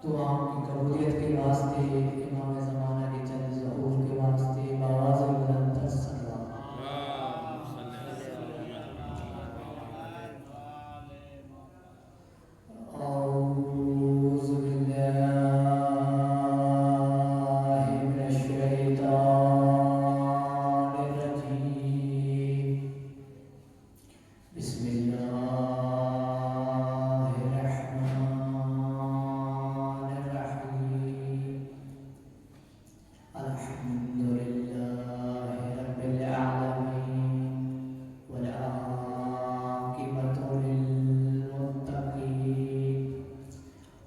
دعاؤں کی قبولیت کے واسطے امام زمانہ کے چند ظہور کے واسطے بآواز بلند الصلوات اعوذ باللہ من الشیطان الرجیم بسم اللہ الرحمن الرحیم الحمد للہ رب العالمین والعاقبۃ للمتقین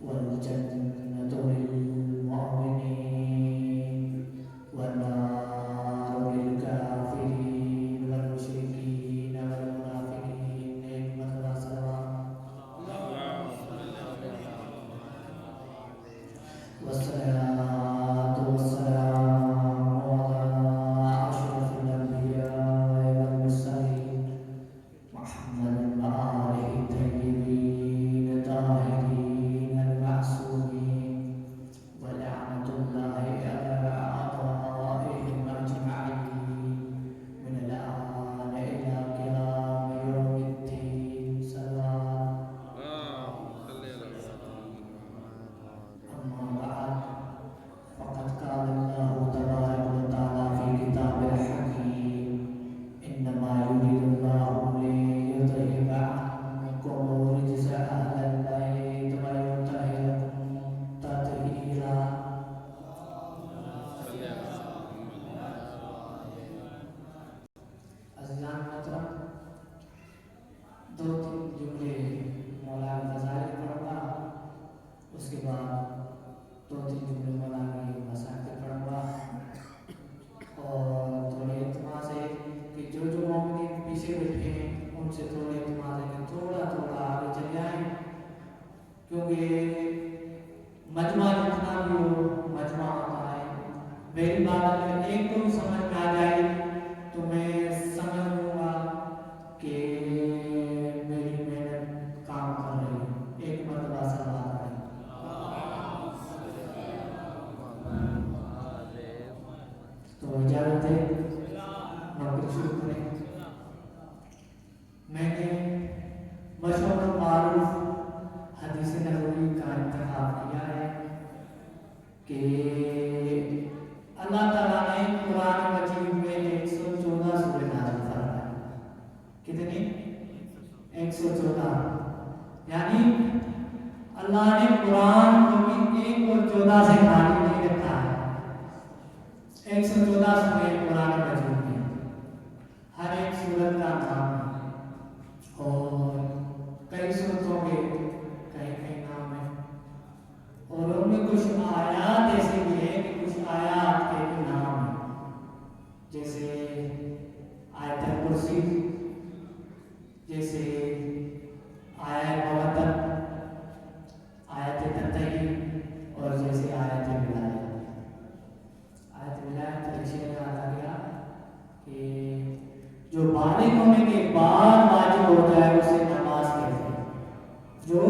والجنة للمؤمنین والنار للكافرین والمشرکین والمنافقین نعمت وسلام والصلاة والسلام على أشرف الأنبياء والمرسلين محمد وآله الطيبين الطاهرين المعصومين ولعنة الله على أعدائهم أجمعين من الآن إلى قيام يوم الدين سلام أما بعد فقد قال الله تبارك وتعالى في كتابه الحكيم إنما يريد الله ليذهب عنكم الرجس أهل البيت ويطهركم تطهيرا عزیزان محترم دو تین جملے مولانا غزالی پڑھوں گا اس کے بعد دو تین جملے مولانا کی مسائل پڑھوں گا اور تھوڑے التماس ہے کہ جو مومنین پیچھے بیٹھے ہیں ان سے تھوڑے التماس ہے کہ تھوڑا تھوڑا آگے چلے آئیں کیونکہ مجمع جتنا بھی ہو مجمع ہوتا ہے میری بات اگر ایک کو بھی سمجھ میں آ جائے تو میں سمجھ لوں گا کہ میری محنت کام کر رہی ہے ایک مرتبہ سلام کریں تو اجازت ہے نوکری شروع کریں میں نے مشہور و معروف حدیث نبوی کا انتخاب کیا ہے کہ اللہ تعالیٰ نے قرآن مجید میں 114 سورہ نازل فرمائے کتنی 114 یعنی اللہ نے قرآن کو بھی 1 اور 14 سے خالی نہیں رکھا ہے 114 سورہ قرآن مجید میں ہر ایک سورت کا نام ہے اور کئی سورتوں کے کئی نام ہیں اور ان میں کچھ آیات ایسے بھی ہیں کہ کچھ آیات کے بھی نام ہیں جیسے آیت الکرسی جیسے آیت مودت آیت تطہیر اور جیسے آیت ولایت سے کہا گیا کہ جو بالغ ہونے کے بعد واجب ہو جائے اسے نماز کہتے ہیں جو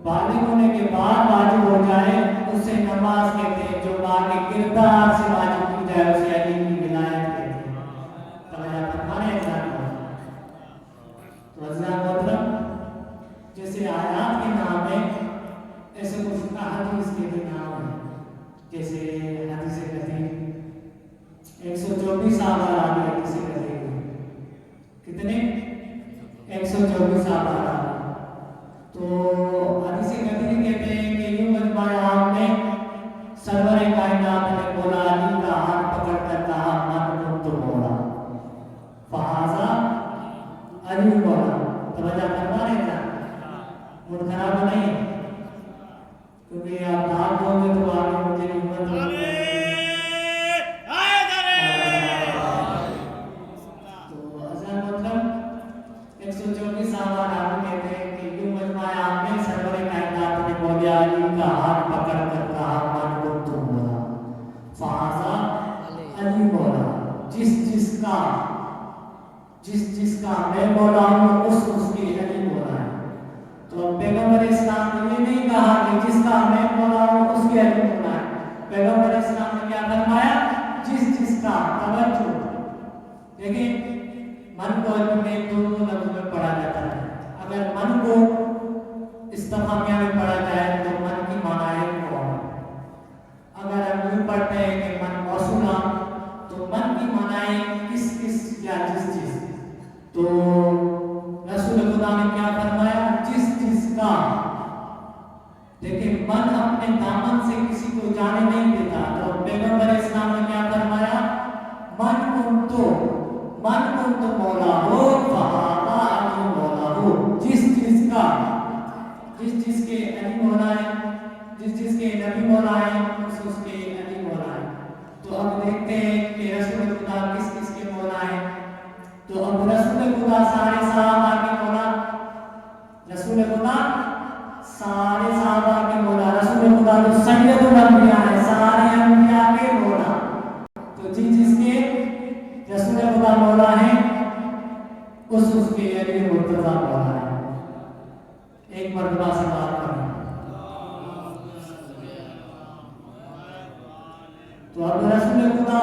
بالغ ہونے کے بعد واجب ہو جائے اسے نماز کہتے ہیں جو ماں کے کردار سے واجب کی جائے اسے علی کی ولایت کہتے ہیں توجہ فرمائیں انسان کو تو عزیزان محترم جیسے آیات کے نام ہیں ایسے کچھ احادیث کے بھی نام ہیں جیسے حدیث کثیر 124 صحابہ راوی حدیث کثیر کتنے 124 صحابہ راوی تو حدیث کثیر کہتے ہیں کہ یوں مجمع عام نے سرور کائنات نے مولا علی کا ہاتھ پکڑ کر کہا من کنت مولا فہذا علی مولا توجہ فرما رہے ہیں موڈ خراب نہیں ہے کیونکہ آپ دھام دو گے تو آگے مجھے ہمت ہوگی تو اصل مطلب 124 صحابہ راوی کہتے ہیں کہ یوں مجمع عام میں سرور کائنات نے مولا علی کا ہاتھ پکڑ کر کہا من کنت مولا فہذا علی مولا جس جس کا میں مولا ہوں اس کی علی مولا ہے تو پیغمبر पैगम्बर इस्लाम ने ये नहीं कहा कि जिसका मैं मौला हूँ उसके अली मौला है। पैगम्बर इस्लाम ने क्या फरमाया, जिसका तवज्जो। देखिए मन को अली में दो लफ्ज में पढ़ा जाता है। अगर मन को इस्तिफामिया में पढ़ा जाए तो मन की माना है कौन। अगर हम यूँ पढ़ते हैं कि मन मौसूला तो मन की माना है किस किस या जिस। तो रसूल खुदा ने क्या फरमाया, जिसका। देखिए मन अपने दामन से किसी को जाने नहीं देता। तो पैगम्बर इस्लाम ने क्या फरमाया, मन कुंतो मौला हो फहादा अली मौला हो। जिसका जिसके अली मौला है, जिसके नबी मौला है उसके अली मौला है। तो अब देखते हैं कि रसूल खुदा किस किस के मौला है। तो अब रसूल खुदा सारे सहाबा के मौला, रसूल खुदा सारे सहाबा के मौला, रसूल खुदा तो सैयदुल अंबिया है, सारे अंबिया के मौला। तो जिसके रसूल खुदा मौला है उसके अली मुर्तज़ा मौला है। एक मर्तबा से बात करें तो अब रसूल खुदा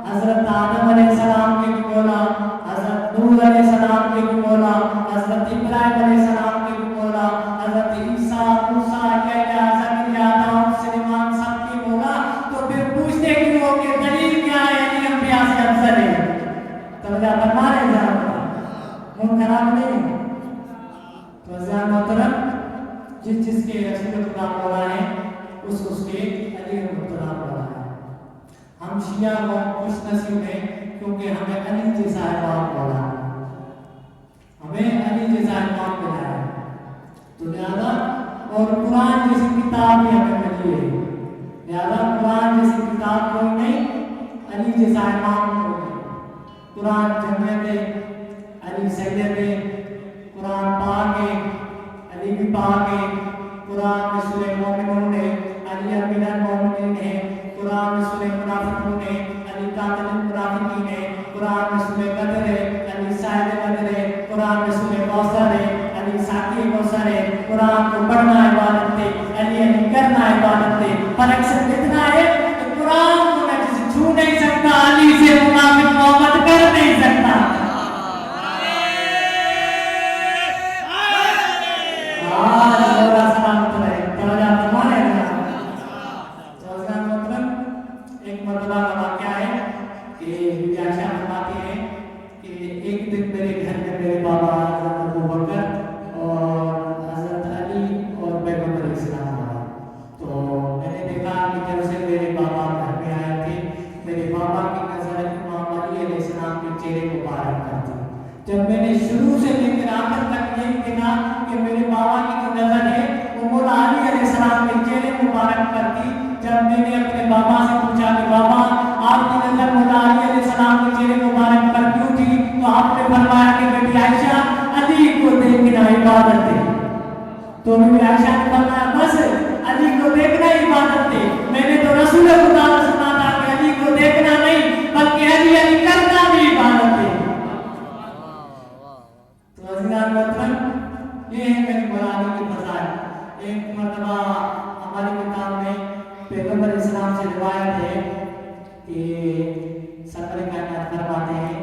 हजरत आदम अलैहिस्सलाम के भी मौला, हजरत नूह अलैहिस्सलाम के भी मौला, हजरत इब्राहिम अलैहिस्सलाम के भी मौला, हजरत ईसा, मूसा, यहया, ज़करिया, दाऊद, सुलेमान सबके मौला। तो फिर पूछते क्यों कि दलील क्या है अली अंबिया से अफजल है। तो क्या फरमा रहे हैं मुंह खराब नहीं। तो अज़ीज़ान मोहतरम, जिसके रसूल खुदा मौला है उसके अली मुर्तज़ा मौला है। हम शिया खुश नसीब हैं क्योंकि हमें अली जैसा इमाम मौला है, हमें अली जैसा इमाम मिला है। तो लिहाजा और कुरान जैसी किताब भी हमें मिली है, लिहाजा कुरान जैसी किताब कोई नहीं, अली जैसा इमाम कोई नहीं। कुरान जन्नत है, अली सैयद है। कुरान पाक है, अली भी पाक है। कुरान में सूरह मोमिनून है, अली अमीरुल मोमिनीन है। कुरान में सूरह मुनाफिकून है, अली कातिलुल मुनाफिकीन है। कुरान में सूरह बदर है, अली साहिब बदर है। कुरान में सूरह कौसर है, अली साकी कौसर है। कुरान को पढ़ना इबादत है, अली करना इबादत है। फर्क सिर्फ इतना है कि कुरान को न किसी छू नहीं सकता, अली से मुनाफिक मोहब्बत कर नहीं सकता। एक मरतबा का वाक़या है कि आयशा बताती है कि एक दिन मेरे घर में मेरे बाबा हज़रत अबू बकर और हज़रत अली और पैगम्बर इस्लाम आए। तो मैंने देखा कि जब से मेरे बाबा घर में आए थे, मेरे बाबा की नज़र इमाम अली अलैहिस्सलाम के चेहरे मुबारक पर थी। जब मैंने शुरू से लेकर आखिर तक यही देखा कि मेरे बाबा की जो नज़र है वो मौला अली अलैहिस्सलाम के चेहरे मुबारक पर थी। जब मैंने अपने बाबा से पूछा कि बाबा आपकी नजर मौला अली अलैहिस्सलाम के चेहरे मुबारक पर क्यों थी, तो आपने फरमाया कि बेटी आयशा अली को देखना इबादत है। तो बीबी आयशा ने फरमाया बस अली को देखना इबादत है। मैंने तो रसूल खुदा से सुना था कि अली को देखना नहीं बल्कि अली करना भी इबादत है। तो अज़ीज़ान मोहतरम, ये है मेरी मौला अली की फज़ाइल। एक मरतबा हमारी किताब में पैगम्बर इस्लाम से रिवायत है कि सरवर कायनात फरमाते हैं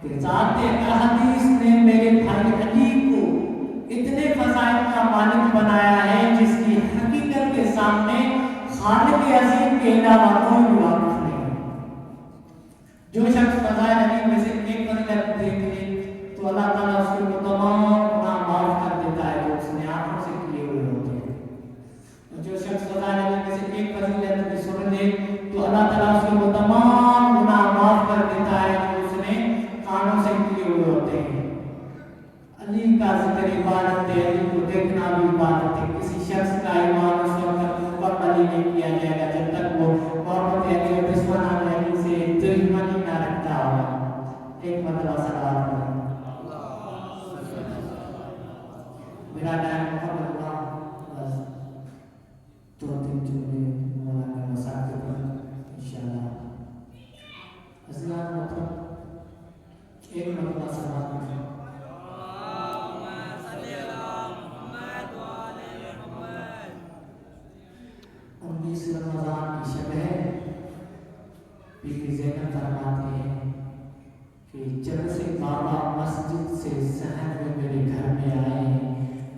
कि ज़ाते अहदीस ने मेरे भाई अली को इतने फज़ाइल का मालिक बनाया है जिसकी हकीकत के सामने खालिक अज़ीम के अलावा कोई भी वाक़िफ़ नहीं। जो शख्स फज़ाइल अली में से एक फज़ीलत देख ले तो अल्लाह ताला उसके तमाम गुनाह माफ़ कर देता है जो उसने आँखों से किए हुए होते हैं। जो शख्स फज़ाइल अली में से एक फज़ीलत भी सुन ले तो अल्लाह ताला उसके तमाम गुनाह माफ़ कर देता है जो उसने कानों से किए हुए होते हैं। अली का ज़िक्र इबादत है, अली को देखना भी इबादत है। किसी शख्स का ईमान उस वक्त मुकम्मल नहीं किया जाएगा जब तक वो मोहब्बत अली और दुश्मनान अली से दुश्मनी ना रखता हो। एक मतलब सलात है मेरा टाइम मुकम्मल हुआ, बस 2-3 जुमले मौलाना के मसाक़िब पर इंशाअल्लाह। अज़ीज़ान मोहतरम, एक मतलब सलात है इस रमज़ान की शब है, बीबी ज़ैनब फरमाती हैं कि जब से बाबा मस्जिद से सहर में मेरे घर में आए,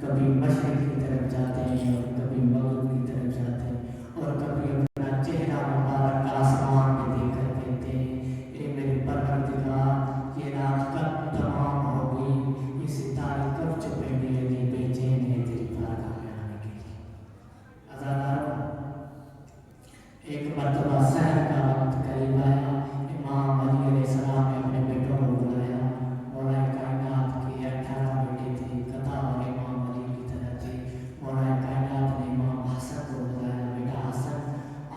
कभी मशरिक़ की तरफ जाते हैं और कभी मग़रिब की तरफ जाते हैं और कभी अपना चेहरा मुबारक आसमान में देख कर कहते हैं, ए मेरे परवरदिगार, ये रात कब तमाम होगी, ये सितारे कब छुपेंगे, ये बेचैन है तेरी बारगाह में आने के लिए। अज़ादारों, एक मर्तबा सहर का वक्त करीब आया, इमाम अली अलैहिस्सलाम ने अपने बेटों को बुलाया। मौला कायनात के 18 बेटे थे, कतार इमाम अली की तरह थे। मौला कायनात ने इमाम हसन को बुलाया, बेटा हसन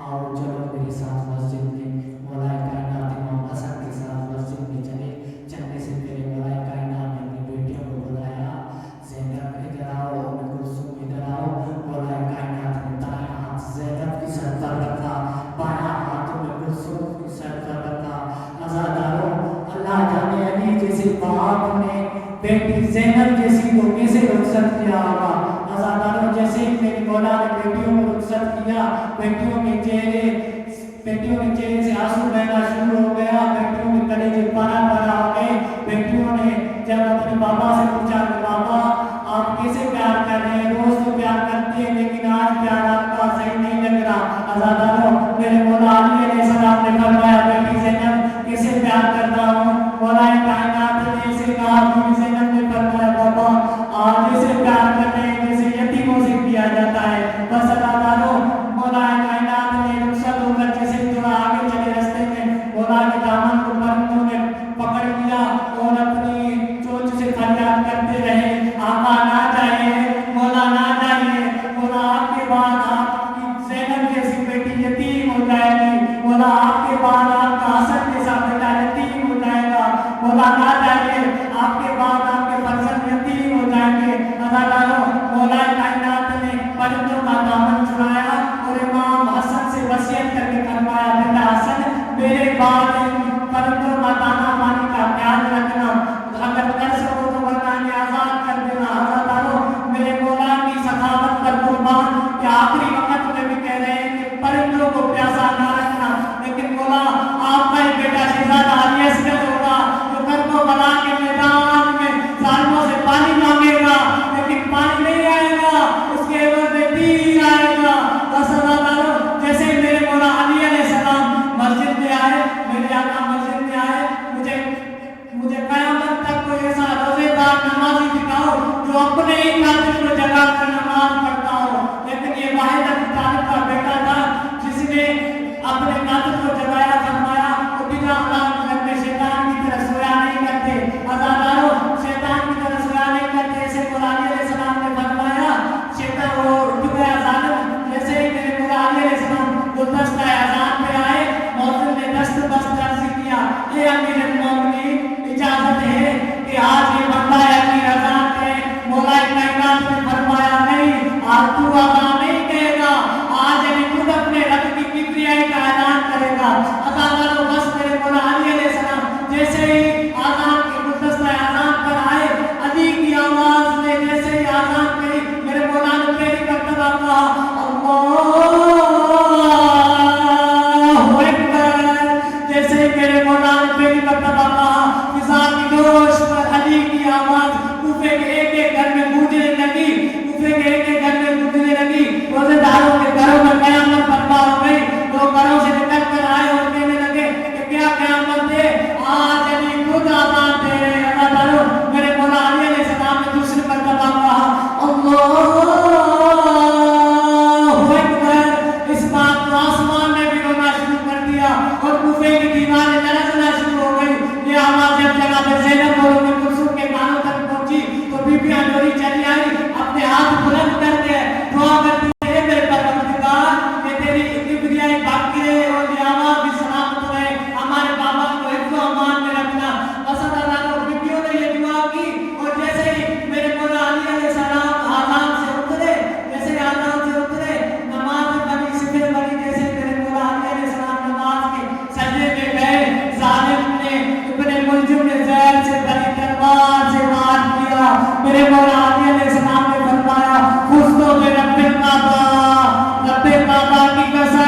आओ चलो मेरे साथ मस्जिद में। मौला कायनात इमाम हसन के साथ मस्जिद में चलने से पहले मौला कायनात ने अपनी बेटियों को बुलाया, ज़ैनब इधर आओ, उम्मे कुलसूम इधर आओ। मौला कायनात ने दायां हाथ ज़ैनब की सर पर रखा, बायां हाथ उम्मे कुलसूम की सर पर रखा। अज़ादारों, अल्लाह जाने अली जैसे बाप ने बेटी ज़ैनब जैसी को कैसे रुखसत किया होगा। अज़ादारों, जैसे ही मेरे मौला ने बेटियों को रुखसत किया, बेटियों के चेहरे से आंसू बहना शुरू हो गया, बेटियों के कलेजे पारा पारा हो गए। बेटियों ने जब अपने पापा से पूछा कि पापा आप कैसे प्यार कर रहे हैं, रोज तो प्यार करते हैं लेकिन आज प्यार आपका सही नहीं लग रहा। अज़ादारों, मेरे मौला अली अलैहिस्सलाम ने फरमाया, बेटी ज़ैनब कैसे प्यार करता हूँ। मौला कायनात ने ऐसे कहा, बीबी ज़ैनब ने फरमाया, पापा आप जैसे प्यार कर रहे हैं जैसे यतीमों से किया जाता है। बस अज़ादारों, मौला कायनात ने रुखसत होकर जैसे थोड़ा आगे चले रास्ते में, मौला के दामन को परिंदों ने पकड़ लिया और अपनी चोंच से फरियाद करते रहे, आका ना जाइए, मौला ना जाइए, मौला आपके बाद आपकी ज़ैनब जैसी बेटी यतीम हो जाएगी, मौला आपके बाद आपका हसन जैसा बेटा यतीम हो जाएगा, मौला ना जाइए, आपके बाद आपके फर्जंद यतीम हो जाएंगे। अज़ादारों, मौला कायनात ने परिंदों का दामन छुड़ाया और इमाम हसन से वसीयत करके फरमाया, बेटा हसन मेरे बाद परिंदों का दाना पानी का ख्याल रखना, अगर कर सको तो वरदान आजाद कर देना। अज़ादारों, मेरे मौला की सखावत पर कुर्बान के आखिरी वक्त में भी कह रहे हैं कि परिंदों को प्यासा ना रखना, लेकिन मौला आपका ही बेटा शहजादा अली असगर होगा जो कर्बो बला के मैदान में जालिमों से पानी मांगेगा लेकिन पानी नहीं आएगा, उसके एवज में तीर आएगा। बस अज़ादारों, जैसे मेरे मौला अली अलैहिस्सलाम मस्जिद में आए, मेरे आका मस्जिद में आए, मुझे क़यामत तक कोई ऐसा रोज़ेदार नमाज़ी दिखाओ जो अपने ही कातिल को जगा कर नमाज पढ़ता हो। लेकिन ये वाहिद अबू तालिब का बेटा था जिसने अपने कातिल को जगाया, फरमाया उठिना अल्लाह घर में शैतान की तरह सोया नहीं करते। अज़ादारों, शैतान की तरह सोया नहीं करते। ऐसे मौला अली अलैहिस्सलाम ने फरमाया, शैतान वो उठ गया जालिम। जैसे ही मेरे मौला अली अलैहिस्सलाम गुलदस्ता अज़ान पे आए, मौज़िन ने दस्त अर्ज़ किया, ए अमीरुल मोमिनीन, इजाजत है कि आज ये बंदा अमीर अज़ान पे। मौला कायनात ने फरमाया, नहीं, आज तू अज़ान नहीं कहेगा, आज अली खुद अपने रब की किबरियाई का ऐलान करेगा। अज़ादारों, बस मेरे मौला अली अलैहिस्सलाम जैसे ही अज़ान के गुलदस्ता अज़ान पर आए, अली की आवाज़ ने जैसे ही अज़ान कही, मेरे मौला ने पहली मर्तबा कहा, अल्लाहु अकबर। जैसे ही मेरे मौला ने पहली मर्तबा कहा, फिज़ा की गोश पर अली की आवाज़ कूफे के एक-एक घर में गूंजने लगी, कूफे के एक-एक घर में गूंजने लगी। रोज़ेदारों के घरों में क़यामत बर्पा हो गई। लोग घरों से निकल कर आए और कहने लगे कि क्या क़यामत है, आज अली खुद आज़ान दे रहे हैं। अज़ादारों, मेरे मौला अली अलैहिस्सलाम ने दूसरी मर्तबा कहा, अल्लाहु کی قسم